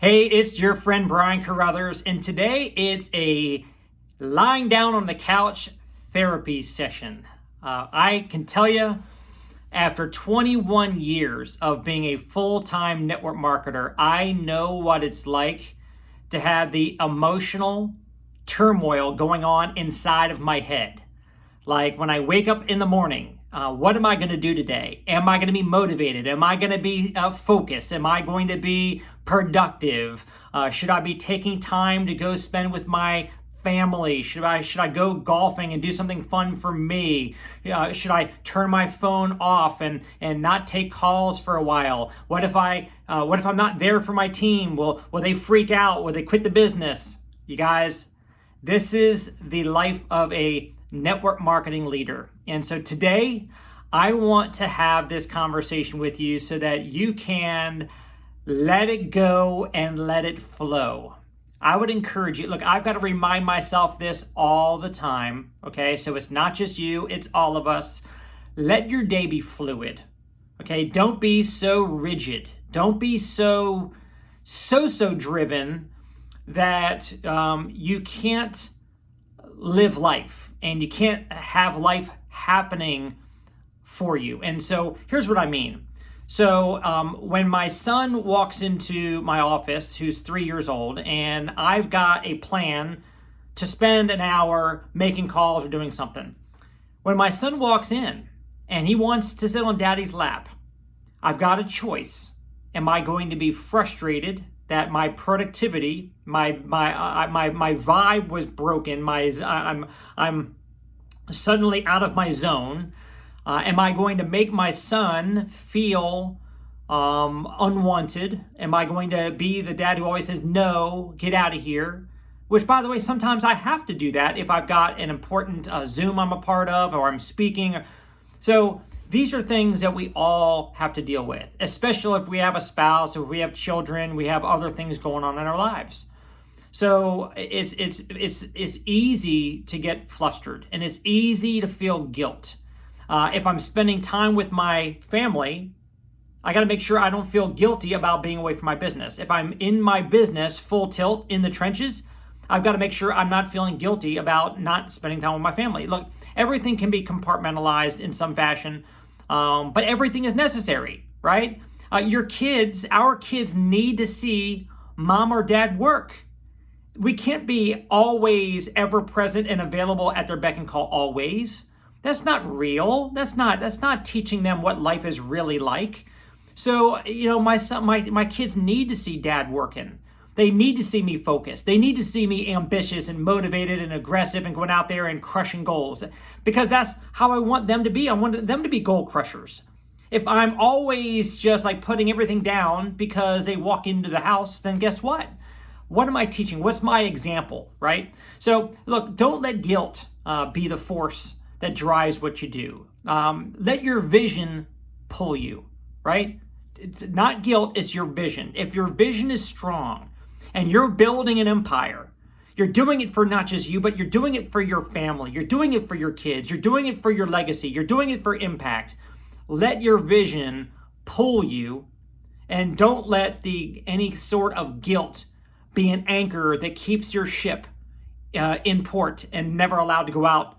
Hey, it's your friend Brian Carruthers, and today it's a lying down on the couch therapy session. I can tell you, after 21 years of being a full-time network marketer, I know what it's like to have the emotional turmoil going on inside of my head. Like when I wake up in the morning, what am I going to do today? Am I going to be motivated? Am I going to be focused? Am I going to be productive? Should I be taking time to go spend with my family? Should I go golfing and do something fun for me? Should I turn my phone off and not take calls for a while? What if I'm not there for my team? Will they freak out? Will they quit the business? You guys, this is the life of a network marketing leader. And so today, I want to have this conversation with you so that you can let it go and let it flow. I would encourage you, look, I've got to remind myself this all the time, okay? So it's not just you, it's all of us. Let your day be fluid, okay? Don't be so rigid. Don't be so driven that you can't live life and you can't have life happening for you. And so here's what I mean. So when my son walks into my office, who's 3 years old, and I've got a plan to spend an hour making calls or doing something. When my son walks in and he wants to sit on daddy's lap, I've got a choice. Am I going to be frustrated that my productivity, my vibe was broken, I'm suddenly out of my zone? Am I going to make my son feel unwanted? Am I going to be the dad who always says, no, get out of here? Which, by the way, sometimes I have to do that if I've got an important Zoom I'm a part of or I'm speaking. So these are things that we all have to deal with, especially if we have a spouse, or if we have children, we have other things going on in our lives. So it's easy to get flustered, and it's easy to feel guilt. If I'm spending time with my family, I got to make sure I don't feel guilty about being away from my business. If I'm in my business full tilt in the trenches, I've got to make sure I'm not feeling guilty about not spending time with my family. Look, everything can be compartmentalized in some fashion, but everything is necessary, right? Our kids need to see mom or dad work. We can't be always ever present and available at their beck and call always. That's not real. That's not teaching them what life is really like. So, my kids need to see dad working. They need to see me focused. They need to see me ambitious and motivated and aggressive and going out there and crushing goals, because that's how I want them to be. I want them to be goal crushers. If I'm always just like putting everything down because they walk into the house, then guess what? What am I teaching? What's my example, right? So look, don't let guilt be the force that drives what you do. Let your vision pull you, right? It's not guilt, it's your vision. If your vision is strong and you're building an empire, you're doing it for not just you, but you're doing it for your family. You're doing it for your kids. You're doing it for your legacy. You're doing it for impact. Let your vision pull you, and don't let any sort of guilt be an anchor that keeps your ship in port and never allowed to go out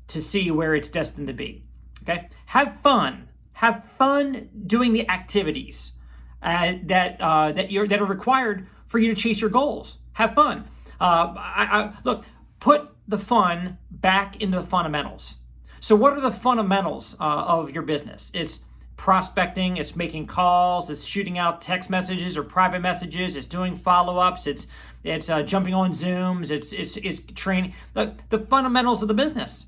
to see where it's destined to be. Okay? Have fun. Have fun doing the activities that are required for you to chase your goals. Have fun. Look, put the fun back into the fundamentals. So what are the fundamentals of your business? It's prospecting, it's making calls, it's shooting out text messages or private messages, it's doing follow-ups, it's jumping on Zooms, it's training. The fundamentals of the business.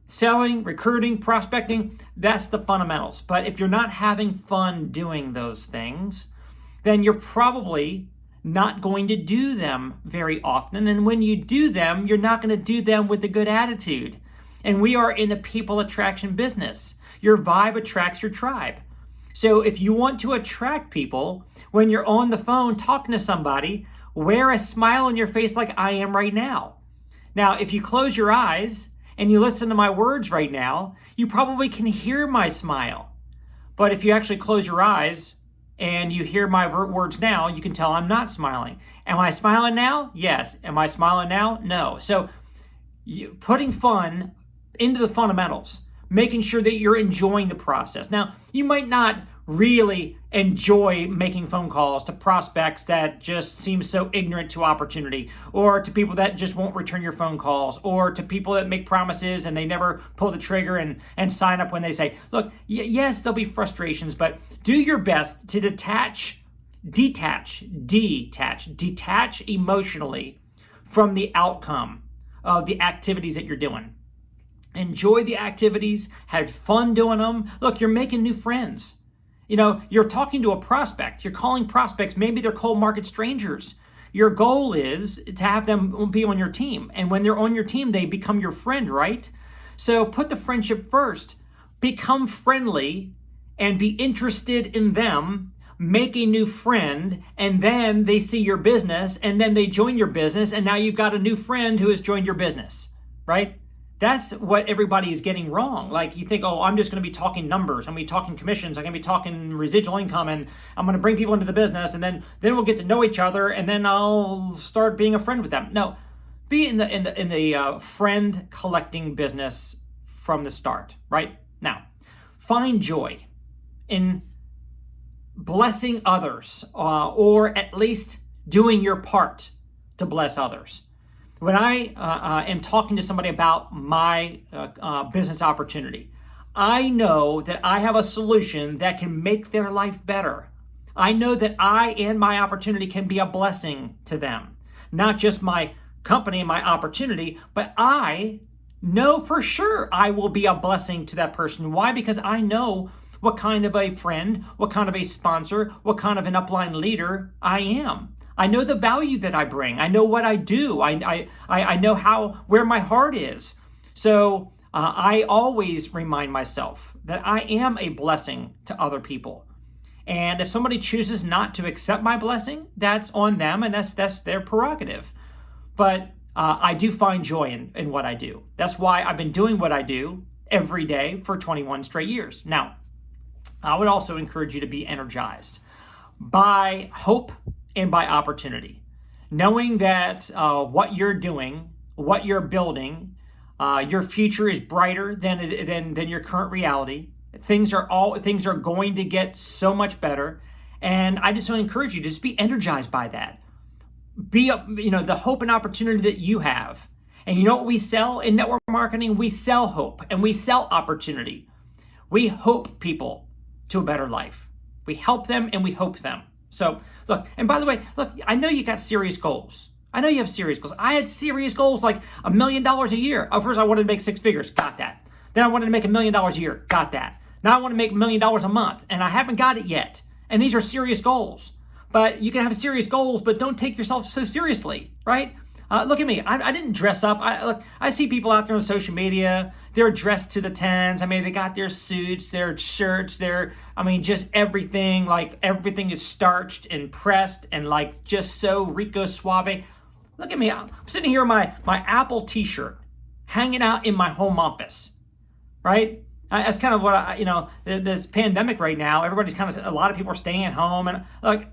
Selling, recruiting, prospecting, that's the fundamentals. But if you're not having fun doing those things, then you're probably not going to do them very often. And when you do them, you're not going to do them with a good attitude. And we are in the people attraction business. Your vibe attracts your tribe. So if you want to attract people, when you're on the phone talking to somebody, wear a smile on your face like I am right now. Now, if you close your eyes and you listen to my words right now, you probably can hear my smile. But if you actually close your eyes, and you hear my words now, you can tell I'm not smiling. Am I smiling now? Yes. Am I smiling now? No. So putting fun into the fundamentals, making sure that you're enjoying the process. Now, you might not really enjoy making phone calls to prospects that just seem so ignorant to opportunity, or to people that just won't return your phone calls, or to people that make promises and they never pull the trigger and sign up when they say, look, yes, there'll be frustrations, but do your best to detach emotionally from the outcome of the activities that you're doing. Enjoy the activities, have fun doing them. Look, you're making new friends. You're talking to a prospect. You're calling prospects. Maybe they're cold market strangers. Your goal is to have them be on your team. And when they're on your team, they become your friend, right? So put the friendship first. Become friendly and be interested in them. Make a new friend, and then they see your business, and then they join your business, and now you've got a new friend who has joined your business, right? That's what everybody is getting wrong. Like, you think, oh, I'm just going to be talking numbers. I'm going to be talking commissions. I'm going to be talking residual income, and I'm going to bring people into the business, and then we'll get to know each other, and then I'll start being a friend with them. No, be in the friend collecting business from the start, right? Now, find joy in blessing others, or at least doing your part to bless others. When I am talking to somebody about my business opportunity, I know that I have a solution that can make their life better. I know that I and my opportunity can be a blessing to them. Not just my company and my opportunity, but I know for sure I will be a blessing to that person. Why? Because I know what kind of a friend, what kind of a sponsor, what kind of an upline leader I am. I know the value that I bring. I know what I do. I know where my heart is. So I always remind myself that I am a blessing to other people. And if somebody chooses not to accept my blessing, that's on them, and that's their prerogative. But I do find joy in what I do. That's why I've been doing what I do every day for 21 straight years. Now, I would also encourage you to be energized by hope and by opportunity, knowing that what you're doing, what you're building, your future is brighter than your current reality. Things are going to get so much better, and I just want to encourage you to just be energized by that. Be the hope and opportunity that you have. And you know what we sell in network marketing? We sell hope and we sell opportunity. We hope people to a better life. We help them and we hope them. So look, and by the way, look, I know you got serious goals. I know you have serious goals. I had serious goals like $1 million a year. First, I wanted to make 6 figures. Got that. Then I wanted to make $1 million a year. Got that. Now I want to make $1 million a month, and I haven't got it yet. And these are serious goals. But you can have serious goals, but don't take yourself so seriously, right? Look at me. I didn't dress up. I see people out there on social media. They're dressed to the tens. I mean, they got their suits, their shirts, just everything. Like, everything is starched and pressed and like just so Rico Suave. Look at me. I'm sitting here in my Apple t-shirt, hanging out in my home office, right? That's kind of what this pandemic right now, a lot of people are staying at home, and like,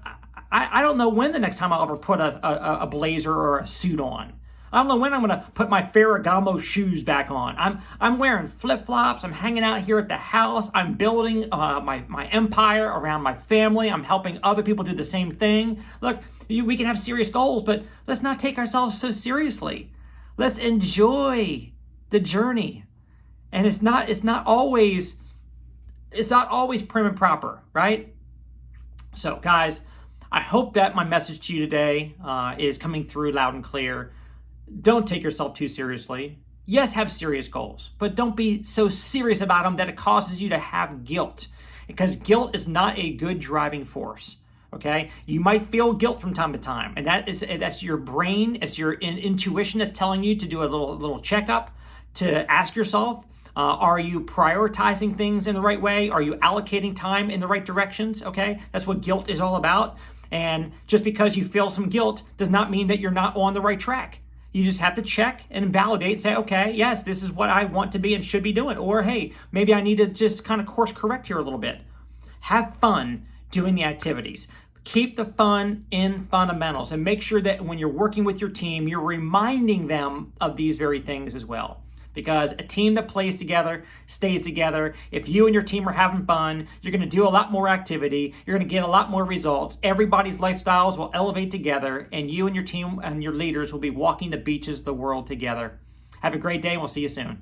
I don't know when the next time I'll ever put a blazer or a suit on. I don't know when I'm going to put my Ferragamo shoes back on. I'm wearing flip-flops. I'm hanging out here at the house. I'm building my empire around my family. I'm helping other people do the same thing. Look, we can have serious goals, but let's not take ourselves so seriously. Let's enjoy the journey. And it's not always prim and proper, right? So, guys, I hope that my message to you today is coming through loud and clear. Don't take yourself too seriously. Yes, have serious goals, but don't be so serious about them that it causes you to have guilt, because guilt is not a good driving force. Okay, you might feel guilt from time to time, and that's your brain, it's your intuition that's telling you to do a little checkup, to ask yourself, are you prioritizing things in the right way? Are you allocating time in the right directions? Okay, that's what guilt is all about. And just because you feel some guilt does not mean that you're not on the right track. You just have to check and validate and say, okay, yes, this is what I want to be and should be doing. Or, hey, maybe I need to just kind of course correct here a little bit. Have fun. doing the activities. Keep the fun in fundamentals and make sure that when you're working with your team, you're reminding them of these very things as well. Because a team that plays together stays together. If you and your team are having fun, you're going to do a lot more activity. You're going to get a lot more results. Everybody's lifestyles will elevate together, and you and your team and your leaders will be walking the beaches of the world together. Have a great day, and we'll see you soon.